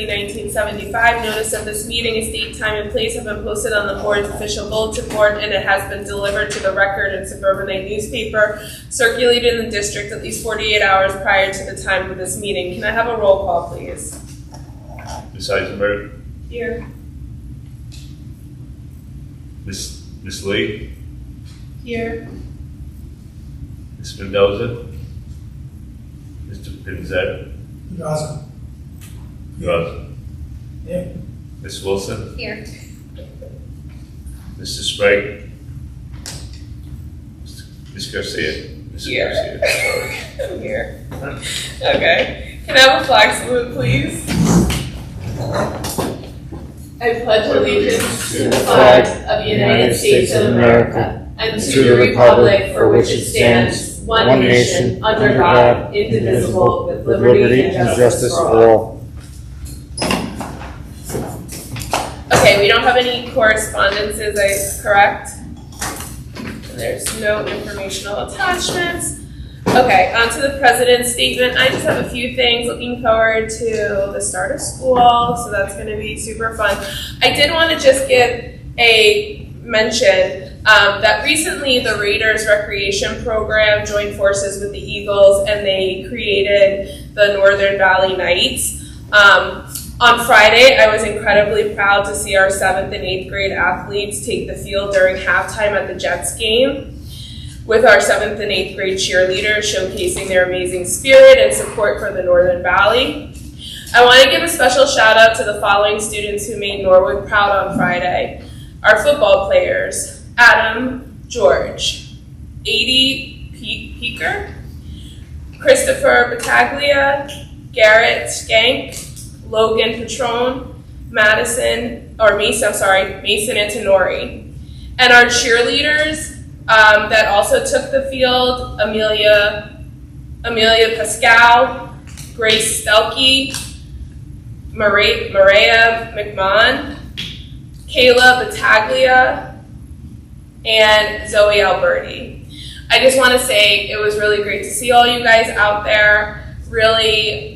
1975. Notice of this meeting, its date, time, and place have been posted on the board's official bulletin board, and it has been delivered to the Record and Suburbanite newspaper, circulated in the district at least 48 hours prior to the time of this meeting. Can I have a roll call, please? Ms. Eisenberg? Here. Ms. Lee? Here. Ms. Mendoza? Mr. Pinzetta? Gaza. Gaza? Yeah. Ms. Wilson? Here. Mr. Sprague? Ms. Garcia? Mr. Here. Garcia, sorry. I'm here. Okay. Can I have a flag salute, please? I pledge allegiance to the flag of the United States of America and to the republic for which it stands, one nation, under God, indivisible, with liberty and justice for all. Okay, we don't have any correspondences, correct? There's no informational attachments. Okay, on to the president's statement. I just have a few things. Looking forward to the start of school, so that's going to be super fun. I did want to just give a mention that recently the Raiders Recreation Program joined forces with the Eagles, and they created the Northern Valley Knights. On Friday, I was incredibly proud to see our 7th and 8th grade athletes take the field during halftime at the Jets game, with our 7th and 8th grade cheerleaders showcasing their amazing spirit and support for the Northern Valley. I want to give a special shout out to the following students who made Norwood proud on Friday. Our football players: Adam George, Adi Peeker, Christopher Battaglia, Garrett Skank, Logan Patron, Mason Antonori. And our cheerleaders that also took the field: Amelia Pascal, Grace Stelke, Maria McMahon, Kayla Battaglia, and Zoe Alberti. I just want to say it was really great to see all you guys out there, really,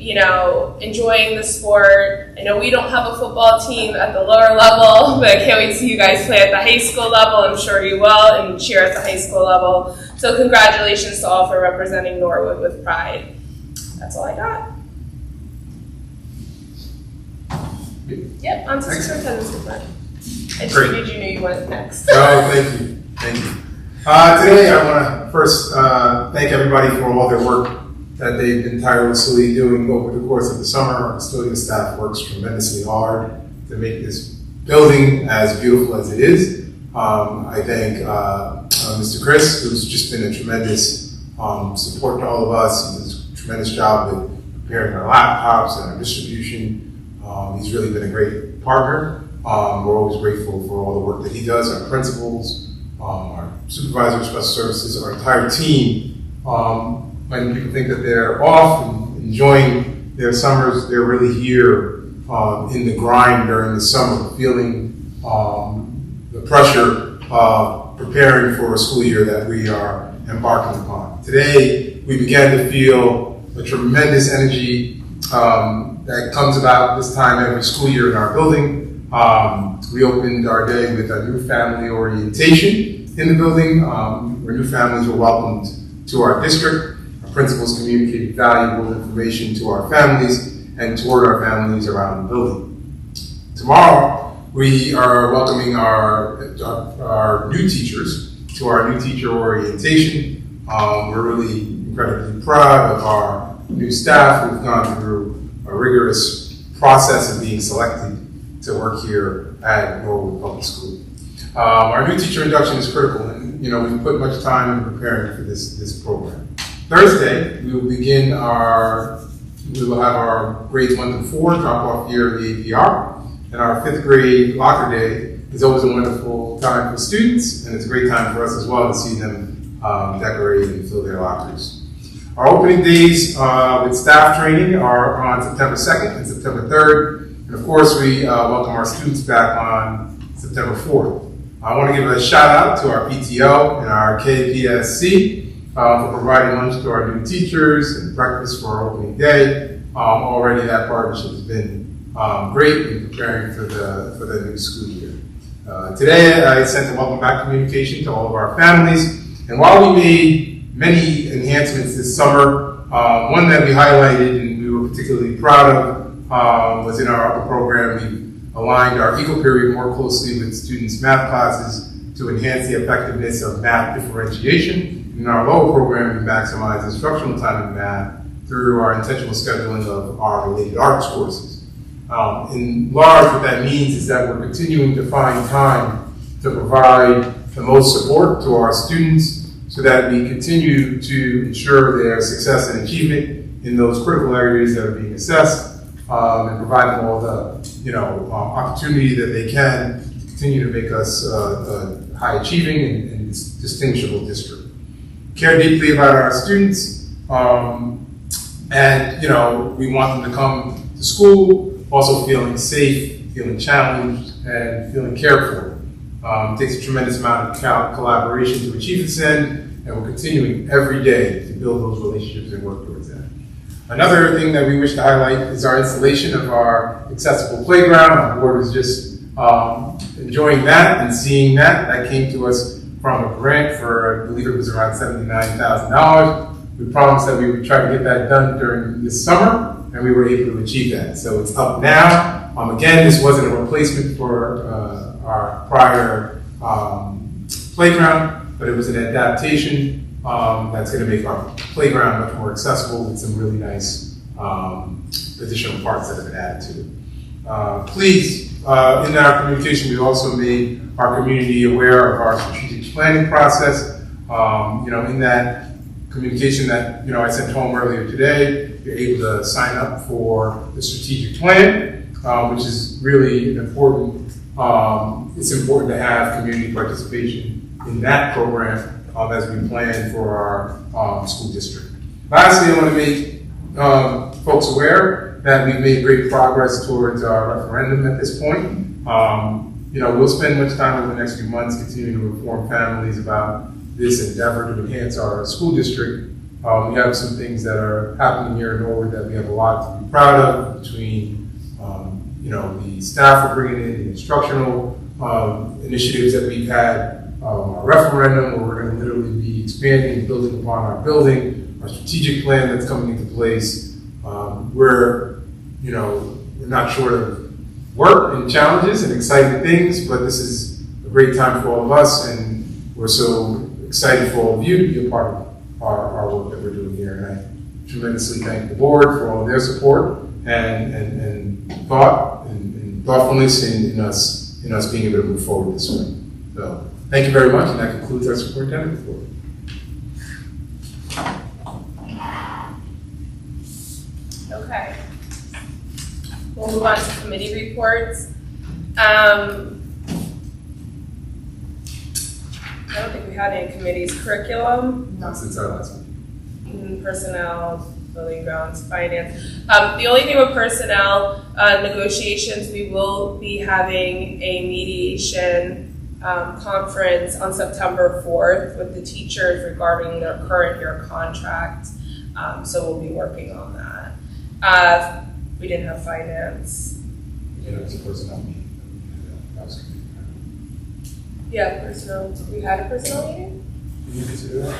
enjoying the sport. I know we don't have a football team at the lower level, but I can't wait to see you guys play at the high school level. I'm sure you will, and cheer at the high school level. So congratulations to all for representing Norwood with pride. That's all I got. Yep, on to superintendent's report. I just figured you knew you went next. Oh, thank you. Today I want to first thank everybody for all their work that they've been tirelessly doing over the course of the summer. Our custodial staff works tremendously hard to make this building as beautiful as it is. I thank Mr. Chris, who's just been a tremendous support to all of us. He does a tremendous job with preparing our laptops and our distribution. He's really been a great partner. We're always grateful for all the work that he does. Our principals, our supervisors, special services, our entire team. When people think that they're off and enjoying their summers, they're really here in the grind during the summer, feeling the pressure of preparing for a school year that we are embarking upon. Today, we began to feel a tremendous energy that comes about this time every school year in our building. We opened our day with a new family orientation in the building, where new families were welcomed to our district. Principals communicated valuable information to our families and toward our families around the building. Tomorrow, we are welcoming our new teachers to our new teacher orientation. We're really incredibly proud of our new staff who've gone through a rigorous process of being selected to work here at Norwood Public School. Our new teacher induction is critical, and we've put much time in preparing for this program. Thursday, we will have our grades 1 through 4 drop off here at the APR, and our 5th grade locker day is always a wonderful time for students, and it's a great time for us as well to see them decorate and fill their lockers. Our opening days with staff training are on September 2nd and September 3rd, and of course we welcome our students back on September 4th. I want to give a shout out to our PTO and our KPSC for providing lunch to our new teachers and breakfast for our opening day. Already that partnership has been great in preparing for the new school year. Today, I sent a welcome back communication to all of our families, and while we made many enhancements this summer, one that we highlighted and we were particularly proud of was in our upper program. We aligned our equal period more closely with students' math classes to enhance the effectiveness of math differentiation. In our lower program, we maximize instructional time in math through our intentional scheduling of our related arts courses. In large, what that means is that we're continuing to find time to provide the most support to our students so that we continue to ensure their success and achievement in those critical areas that are being assessed, and provide them all the opportunity that they can to continue to make us a high achieving and distinguishable district. Care deeply about our students, and we want them to come to school also feeling safe, feeling challenged, and feeling cared for. It takes a tremendous amount of collaboration to achieve this end, and we're continuing every day to build those relationships and work towards that. Another thing that we wish to highlight is our installation of our accessible playground. Our board was just enjoying that and seeing that. That came to us from a grant for, I believe it was around $79,000. We promised that we would try to get that done during this summer, and we were able to achieve that. So it's up now. Again, this wasn't a replacement for our prior playground, but it was an adaptation that's going to make our playground much more accessible with some really nice additional parts that have been added to it. Please, in our communication, we also made our community aware of our strategic planning process. In that communication that I sent home earlier today, you're able to sign up for the strategic plan, which is really important. It's important to have community participation in that program as we plan for our school district. Lastly, I want to make folks aware that we've made great progress towards our referendum at this point. We'll spend much time over the next few months continuing to inform families about this endeavor to enhance our school district. We have some things that are happening here in Norwood that we have a lot to be proud of between the staff we're bringing in, the instructional initiatives that we've had, our referendum where we're going to literally be expanding and building upon our building, our strategic plan that's coming into place. We're not short of work and challenges and exciting things, but this is a great time for all of us, and we're so excited for all of you to be a part of our work that we're doing here. And I tremendously thank the board for all of their support and thought and thoughtfulness in us being able to move forward this way. So thank you very much, and that concludes our superintendent report. Okay. We'll move on to committee reports. I don't think we had any committees. Curriculum, Not since our last meeting. personnel, building grounds, finance. The only thing with personnel negotiations, we will be having a mediation conference on September 4th with the teachers regarding their current year contracts. So we'll be working on that. We didn't have finance. Yeah, it was a personnel meeting. That was good. Yeah, personnel. We had a personnel meeting? Did you consider that? Or no?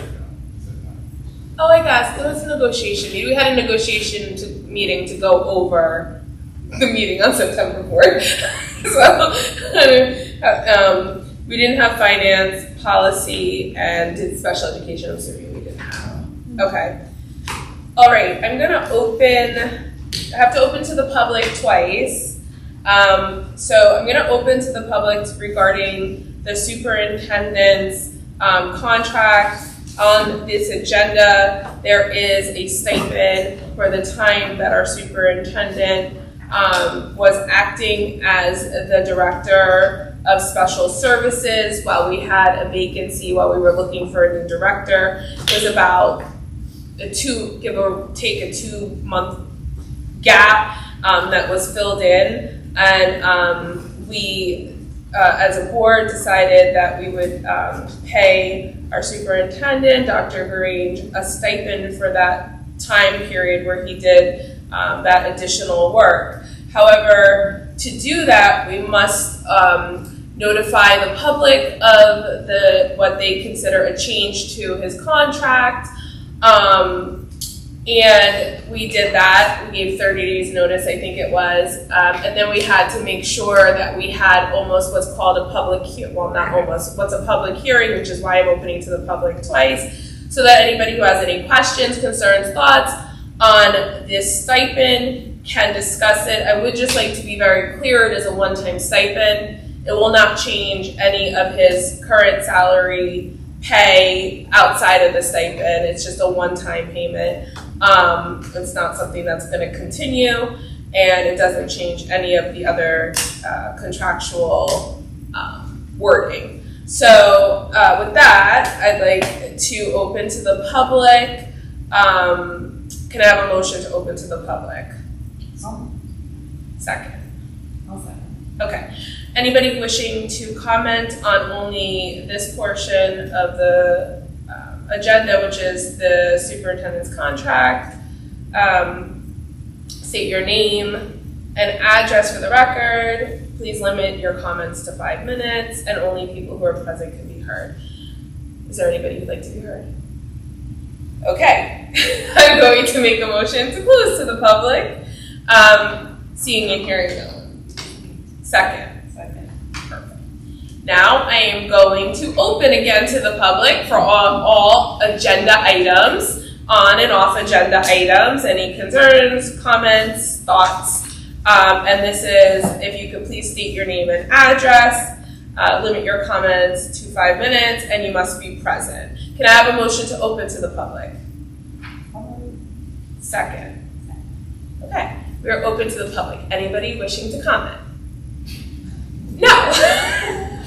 Is that not? Oh, I guess there was a negotiation meeting. We had a negotiation meeting to go over the meeting on September 4th. So we didn't have finance, policy, and did special education. I'm assuming we didn't have. Okay. All right. I'm gonna open. I have to open to the public twice. So I'm gonna open to the public regarding the superintendent's contract. On this agenda, there is a stipend for the time that our superintendent was acting as the director of special services while we had a vacancy, while we were looking for a new director. It was about give or take a 2-month gap that was filled in, and we as a board decided that we would pay our superintendent, Dr. Grange, a stipend for that time period where he did that additional work. However, to do that, we must notify the public of what they consider a change to his contract. And we did that. We gave 30 days notice, I think it was. And then we had to make sure that we had almost what's called a public hearing. Well, not almost, what's a public hearing, which is why I'm opening to the public twice, so that anybody who has any questions, concerns, thoughts on this stipend can discuss it. I would just like to be very clear, it is a one-time stipend. It will not change any of his current salary pay outside of the stipend. It's just a one-time payment. It's not something that's going to continue, and it doesn't change any of the other contractual wording. So with that, I'd like to open to the public. Can I have a motion to open to the public? Second. I'll second. Okay. Anybody wishing to comment on only this portion of the agenda, which is the superintendent's contract, state your name and address for the record. Please limit your comments to 5 minutes, and only people who are present can be heard. Is there anybody who'd like to be heard? Okay. I'm going to make a motion to close to the public. Seeing and hearing no one. Second. Perfect. Now I am going to open again to the public for all agenda items, on and off agenda items, any concerns, comments, thoughts. And this is, if you could please state your name and address, limit your comments to 5 minutes, and you must be present. Can I have a motion to open to the public? Second. Okay, we are open to the public. Anybody wishing to comment? No.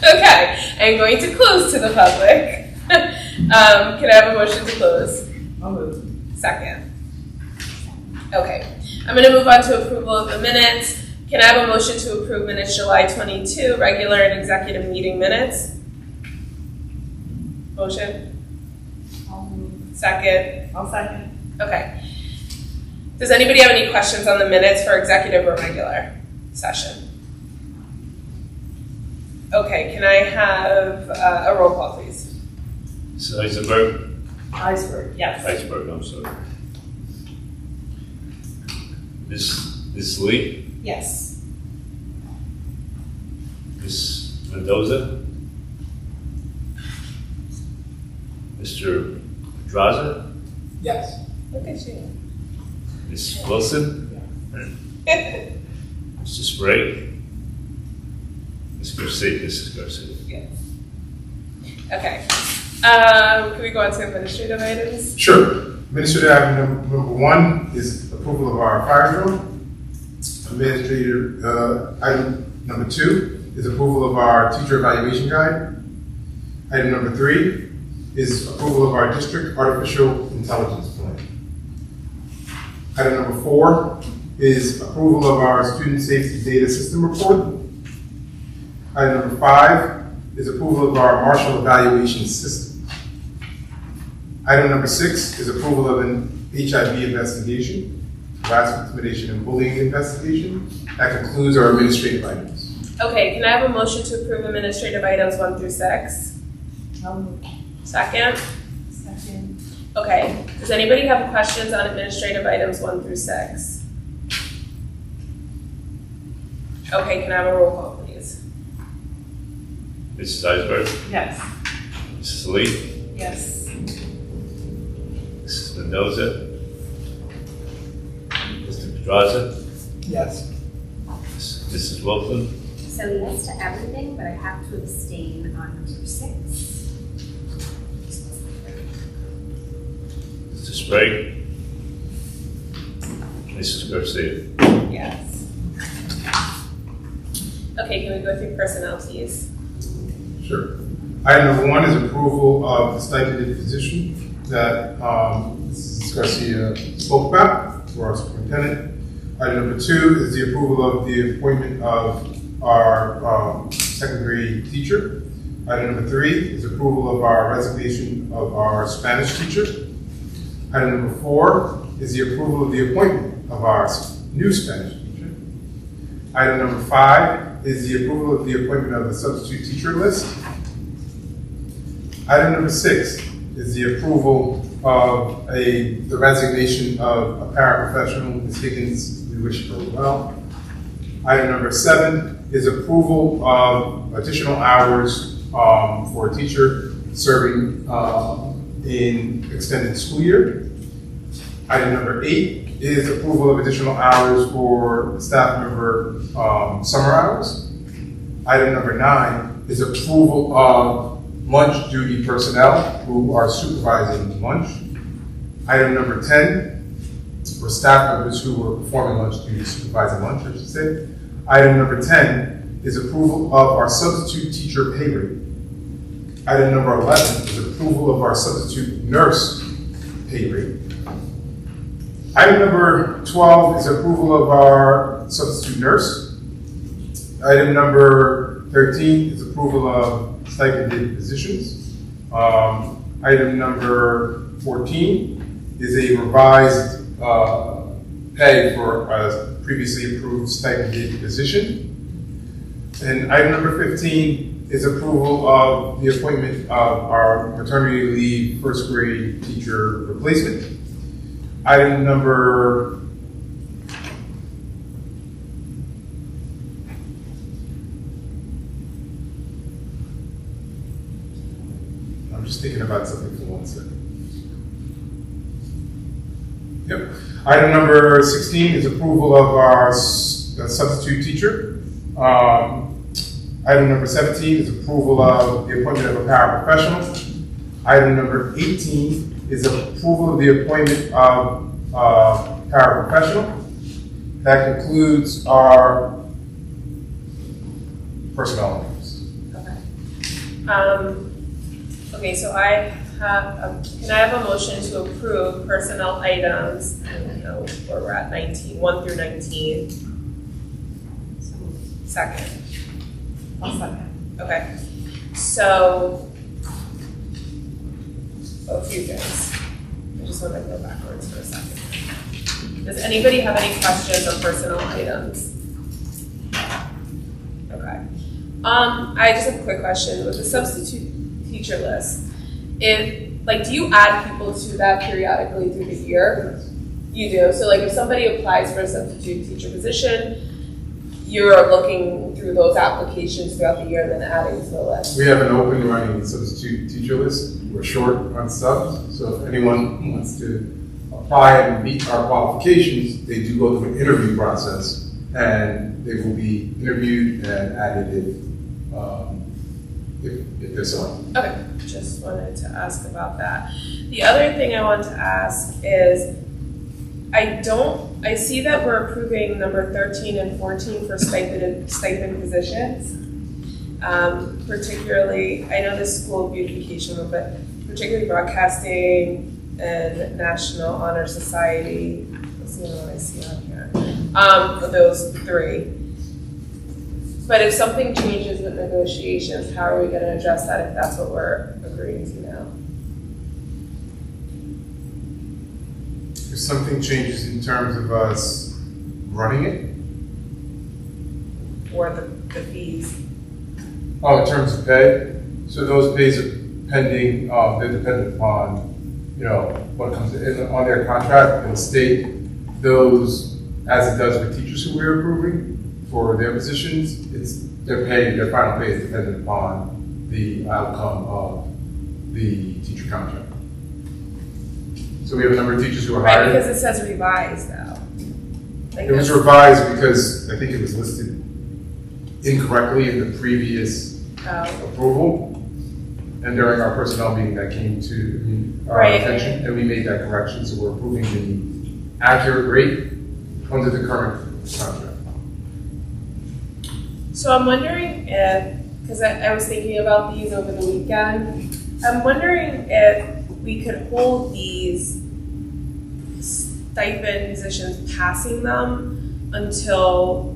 Okay, I'm going to close to the public. Can I have a motion to close? I'll move. Second. Okay, I'm going to move on to approval of the minutes. Can I have a motion to approve minutes July 22, regular and executive meeting minutes? Motion? I'll move. Second. I'll second. Okay. Does anybody have any questions on the minutes for executive or regular session? Okay, can I have a roll call, please? Ms. Eisenberg? Iceberg, yes. Iceberg, I'm sorry. Ms. Lee? Yes. Ms. Mendoza? Mr. Pedraza? Yes. Look at you. Ms. Wilson? Mr. Sprague? Mrs. Garcia. Yes. Okay. Can we go on to administrative items? Sure. Administrative item number 1 is approval of our fire drill. Administrative item number 2 is approval of our teacher evaluation guide. Item number 3 is approval of our district artificial intelligence plan. Item number 4 is approval of our student safety data system report. Item number 5 is approval of our Marshall evaluation system. Item number 6 is approval of an HIV investigation, harassment, intimidation, and bullying investigation. That concludes our administrative items. Okay, can I have a motion to approve administrative items 1 through 6? I'll move. Second? Second. Okay. Does anybody have questions on administrative items 1 through 6? Okay, can I have a roll call, please? Mrs. Eisenberg? Yes. Mrs. Lee? Yes. Mrs. Mendoza? Mr. Pedraza? Yes. Mrs. Wilson? So yes to everything, but I have to abstain on number 6. Mr. Sprague? Mrs. Garcia? Yes. Okay, can we go through personnel, please? Sure. Item number 1 is approval of the stipended position that Mrs. Garcia spoke about for our superintendent. Item number 2 is the approval of the appointment of our second grade teacher. Item number 3 is approval of our resignation of our Spanish teacher. Item number 4 is the approval of the appointment of our new Spanish teacher. Item number 5 is the approval of the appointment of the substitute teacher list. Item number 6 is the approval of the resignation of a paraprofessional, Ms. Higgins. We wish her well. Item number 7 is approval of additional hours for a teacher serving in extended school year. Item number 8 is approval of additional hours for staff member summer hours. Item number 9 is approval of lunch duty personnel who are supervising lunch. Item number 10 for staff members who were performing lunch duty, supervising lunch, I should say. Item number 10 is approval of our substitute teacher pay rate. Item number 11 is approval of our substitute nurse pay rate. Item number 12 is approval of our substitute nurse. Item number 13 is approval of stipended positions. Item number 14 is a revised pay for a previously approved stipended position. And item number 15 is approval of the appointment of our maternity leave first grade teacher replacement. Item number I'm just thinking about something for 1 second. Yep. Item number 16 is approval of our substitute teacher. Item number 17 is approval of the appointment of a paraprofessional. Item number 18 is approval of the appointment of paraprofessional. That concludes our personnel names. Okay. Okay, so I have, can I have a motion to approve personnel items, I don't know where we're at, 19, 1 through 19? Second. I'll second. Okay, so, a few things. I just want to go backwards for a second. Does anybody have any questions on personnel items? Okay. I just have a quick question. With the substitute teacher list, do you add people to that periodically through the year? You do. So if somebody applies for a substitute teacher position, you're looking through those applications throughout the year and then adding to the list. We have an open running substitute teacher list. We're short on subs, so if anyone wants to apply and meet our qualifications, they do go through an interview process, and they will be interviewed and added if they're selected. Okay, just wanted to ask about that. The other thing I want to ask is, I see that we're approving number 13 and 14 for stipend positions. Particularly, I know this school beautification, but particularly broadcasting and National Honor Society. That's the only one I see on here. For those 3. But if something changes with negotiations, how are we going to address that if that's what we're agreeing to now? If something changes in terms of us running it, Or the fees? oh, in terms of pay, so those pays are pending. They're dependent upon what comes in on their contract and the state. Those, as it does with teachers who we're approving for their positions, their final pay is dependent upon the outcome of the teacher contract. So we have a number of teachers who are Right, hired. because it says revised now. It was revised because I think it was listed incorrectly in the previous approval. And during our personnel meeting, that came to our attention, and we made that correction. So we're approving the accurate rate under the current contract. So I'm wondering if, because I was thinking about these over the weekend, I'm wondering if we could hold these stipend positions, passing them until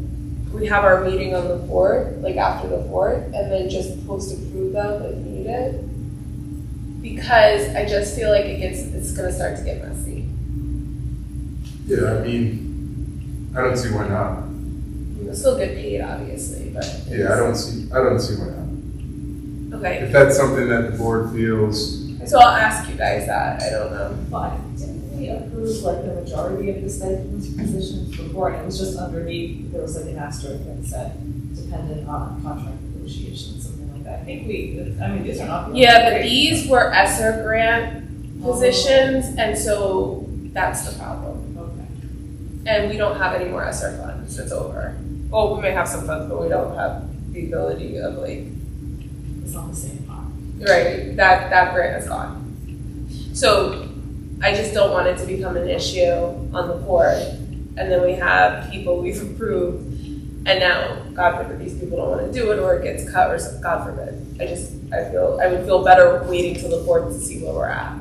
we have our meeting on the 4th, after the 4th, and then just post-approve them if needed. Because I just feel like it's going to start to get messy. Yeah, I don't see why not. They'll still get paid, obviously, but. Yeah, I don't see why not. Okay, If that's something that the board feels, so I'll ask you guys that, I don't know. But didn't we approve like the majority of the stipends positions before, and it was just underneath, there was like an asterisk that said dependent on contract negotiations, something like that. I think these are not. Yeah, but these were ESSER grant positions, and so that's the problem. Okay. And we don't have any more ESSER funds, it's over. Well, we may have some funds, but we don't have the ability of like, It's not the same pot. right, that grant is gone. So I just don't want it to become an issue on the board, and then we have people we've approved, and now, God forbid, these people don't want to do it, or it gets cut, or God forbid. I would feel better waiting till the board to see where we're at,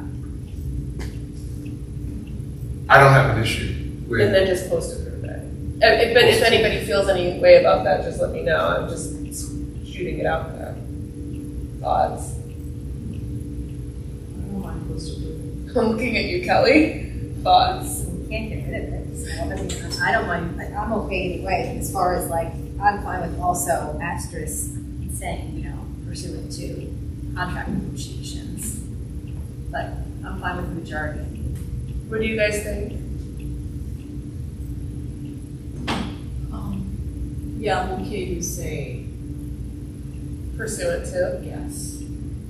I don't have an issue and with, then just post approve it. But if anybody feels any way about that, just let me know. I'm just shooting it out there. Thoughts? I don't mind close to approving. I'm looking at you, Kelly. Thoughts? We can't get rid of it, so I don't mind, I'm okay anyway, as far as like, I'm fine with also asterisk saying, pursuant to contract negotiations. But I'm fine with the majority. What do you guys think? Yeah, I'm okay you say Pursuant to? yes.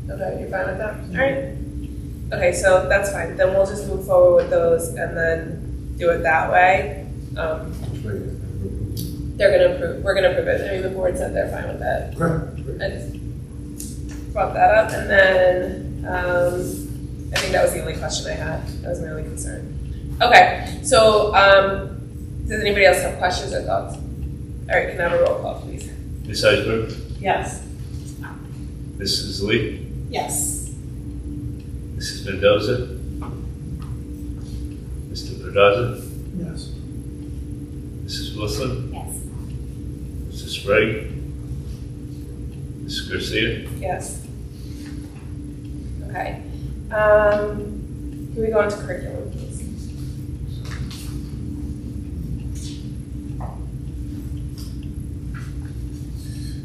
Okay, you're fine with that? All right. Okay, so that's fine. Then we'll just move forward with those and then do it that way. They're gonna approve. We're gonna approve it. I mean, the board said they're fine with that. I just brought that up, and then I think that was the only question I had. That was my only concern. Okay, so does anybody else have questions or thoughts? All right, can I have a roll call, please? Ms. Iceberg, Yes. Mrs. Lee, Yes. Mrs. Mendoza, Mr. Pedraza, yes. Mrs. Wilson, Yes. Mrs. Sprague, Mrs. Garcia, Yes. Okay. Can we go on to curriculum, please?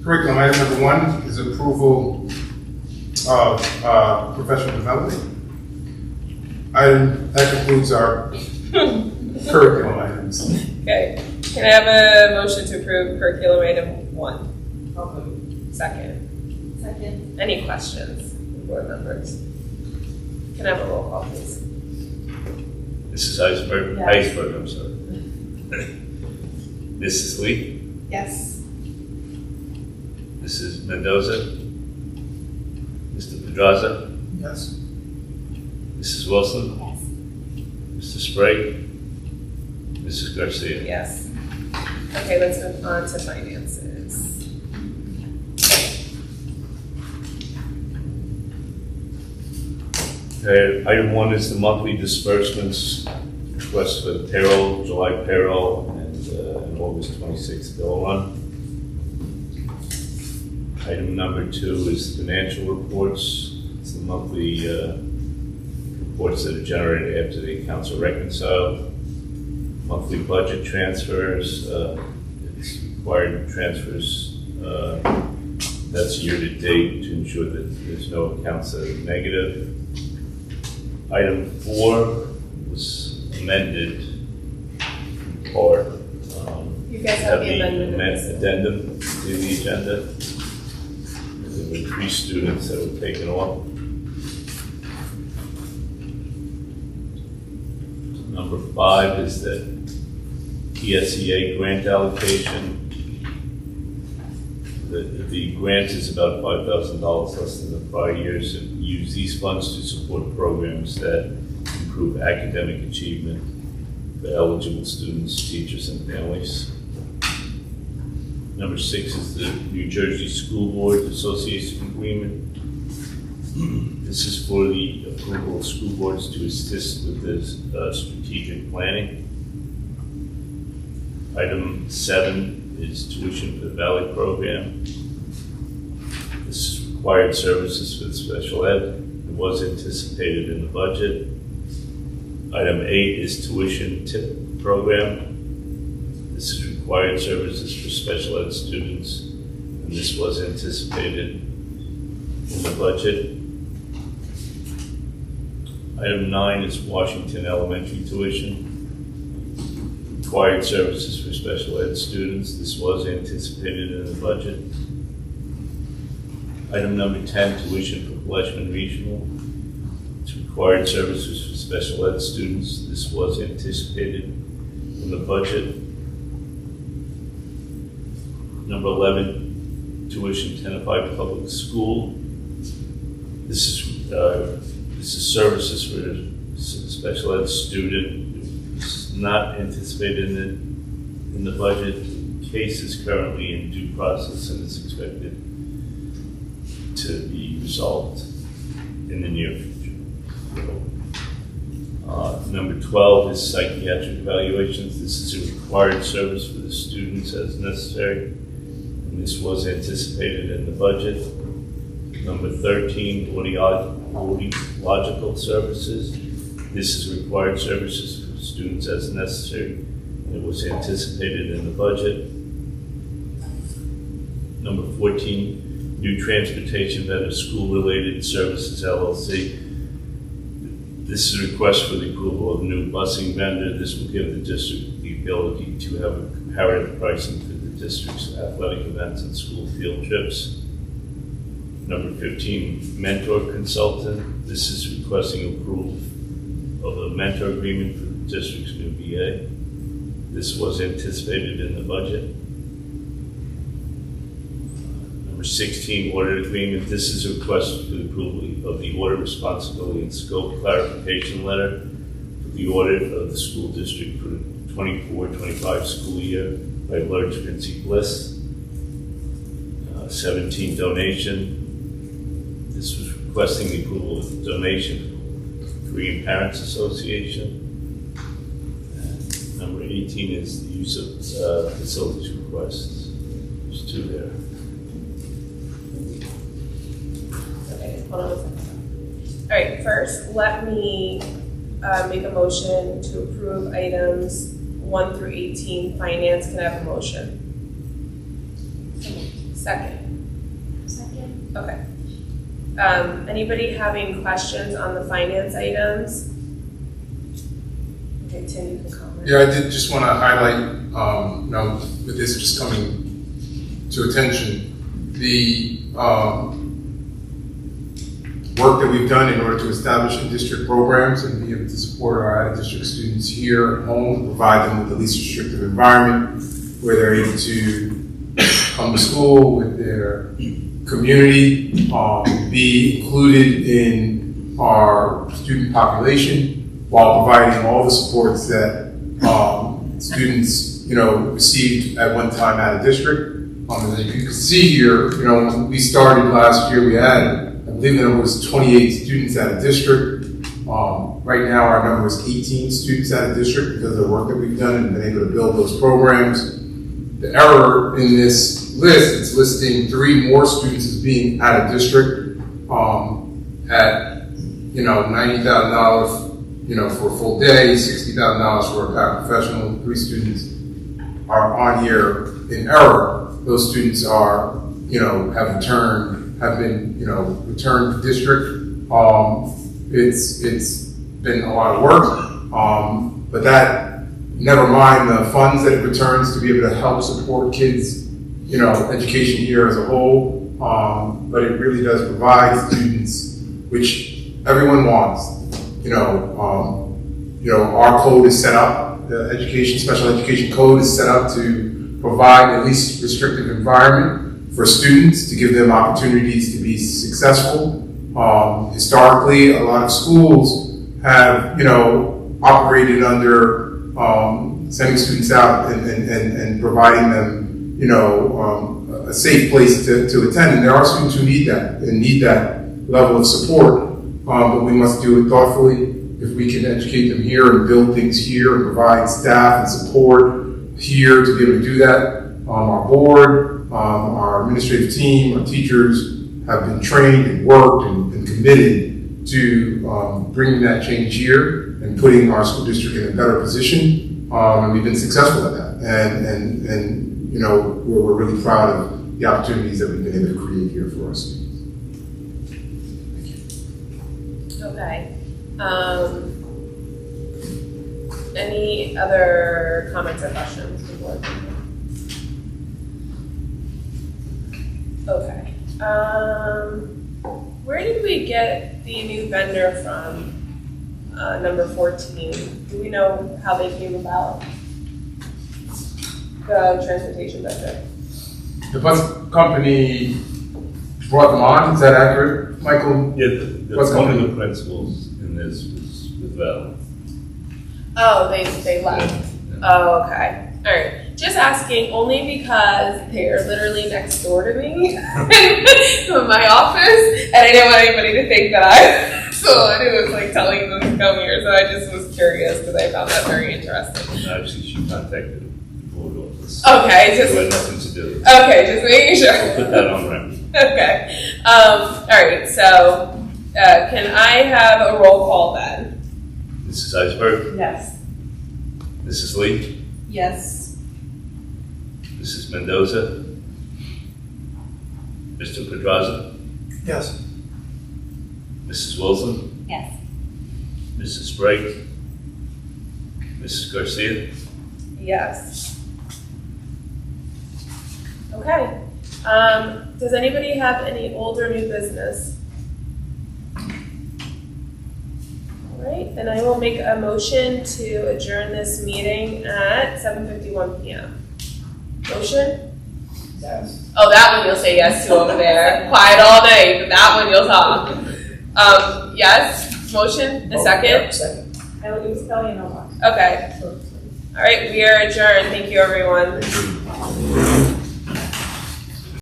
Curriculum, item number 1 is approval of professional development. That concludes our curriculum items. Okay. Can I have a motion to approve curriculum item 1? Second. Second. Any questions, board members? Can I have a roll call, please? Mrs. Iceberg, Yes. I'm sorry. Mrs. Lee, Yes. Mrs. Mendoza, Mr. Pedraza, Yes. Mrs. Wilson, Yes. Mr. Sprague, Mrs. Garcia. Yes. Okay, let's move on to finances. Okay, item 1 is the monthly disbursements request for the payroll, July payroll, and an August 26th bill run. Item number 2 is financial reports. It's the monthly reports that are generated after the accounts are reconciled. Monthly budget transfers, it's required transfers, that's year to date to ensure that there's no accounts that are negative. Item 4 was amended in part. You guys have the amendment. Addendum to the agenda. There were 3 students that were taken off. Number 5 is the ESEA grant allocation. The grant is about $5,000 less than the prior years, and use these funds to support programs that improve academic achievement for eligible students, teachers, and families. Number 6 is the New Jersey School Board Association Agreement. This is for the approval of school boards to assist with this strategic planning. Item 7 is tuition for the Valley program. This is required services for the special ed. It was anticipated in the budget. Item 8 is tuition tip program. This is required required services for special ed students, and this was anticipated in the budget. Item 9 is Washington Elementary tuition. Required services for special ed students. This was anticipated in the budget. Item number 10, tuition for Fleischman Regional. It's required services for special ed students. This was anticipated in the budget. Number 11, tuition Tenafly Public School. This is services for a special ed student. It's not anticipated in the budget. The case is currently in due process and is expected to be resolved in the near future. Number 12 is psychiatric evaluations. This is a required service for the students as necessary, and this was anticipated in the budget. Number 13, audiological services. This is required services for students as necessary, and it was anticipated in the budget. Number 14, new transportation vendor school-related services LLC. This is a request for the approval of a new busing vendor. This will give the district the ability to have a comparative pricing for the district's athletic events and school field trips. Number 15, mentor consultant. This is requesting approval of a mentor agreement for the district's new BA. This was anticipated in the budget. Number 16, audit agreement. This is a request for the approval of the audit responsibility and scope clarification letter for the audit of the school district for the 24-25 school year by Lurch Vinci Bliss. 17, donation. This was requesting the approval of the donation for Korean Parents Association. And number 18 is the use of facilities requests. There's 2 there. Okay, hold on a second. All right, first, let me make a motion to approve items 1 through 18, finance. Can I have a motion? Second. Okay. Anybody having questions on the finance items? Okay, Tim, you can comment. Yeah, I did just want to highlight, with this just coming to attention, the work that we've done in order to establish in-district programs and be able to support our out-of-district students here at home, provide them with the least restrictive environment where they're able to come to school with their community, be included in our student population while providing all the supports that students, received at one time out of district. And as you can see here, when we started last year, we had, I believe the number was 28 students out of district. Right now, our number is 18 students out of district because of the work that we've done and been able to build those programs. The error in this list, it's listing 3 more students as being out of district at $90,000 for a full day, $60,000 for a paraprofessional. 3 students are on here in error. Those students are have been returned to district. It's been a lot of work, but that, never mind the funds that it returns to be able to help support kids, education here as a whole. But it really does provide students, which everyone wants. Our code is set up. The special education code is set up to provide a least restrictive environment for students to give them opportunities to be successful. Historically, a lot of schools have, operated under sending students out and providing them, a safe place to attend. And there are students who need that and need that level of support. But we must do it thoughtfully. If we can educate them here and build things here and provide staff and support here to be able to do that, our board, our administrative team, our teachers have been trained and worked and committed to bringing that change here and putting our school district in a better position And we've been successful at that. And you know, we're really proud of the opportunities that we've been able to create here for our students. Okay. Any other comments or questions before? Okay. Where did we get the new vendor from? Number 14. Do we know how they came about? The transportation vendor. The bus company brought them on, is that accurate, Michael? Yeah, one of the principals in this was with Val. Oh, they left. Yeah. Oh, okay. All right. Just asking only because they are literally next door to me in my office, and I didn't want anybody to think that I was like telling them to come here. So I just was curious because I found that very interesting. And actually, she contacted the board office. Okay, So it had nothing to do. Okay, just making sure. I'll put that on record. Okay. All right. So, can I have a roll call then? Mrs. Iceberg, Yes. Mrs. Lee, Yes. Mrs. Mendoza, Mr. Pedraza, Yes. Mrs. Wilson, Yes. Mrs. Sprague, Mrs. Garcia. Yes. Okay. Does anybody have any old or new business? All right, then I will make a motion to adjourn this meeting at 7:51 p.m. Motion? Yes. Oh, that one you'll say yes to over there. Quiet all night, but that one you'll talk. Yes, motion, a second? Second. It was Kelly and Omar. Okay. All right, we are adjourned. Thank you, everyone.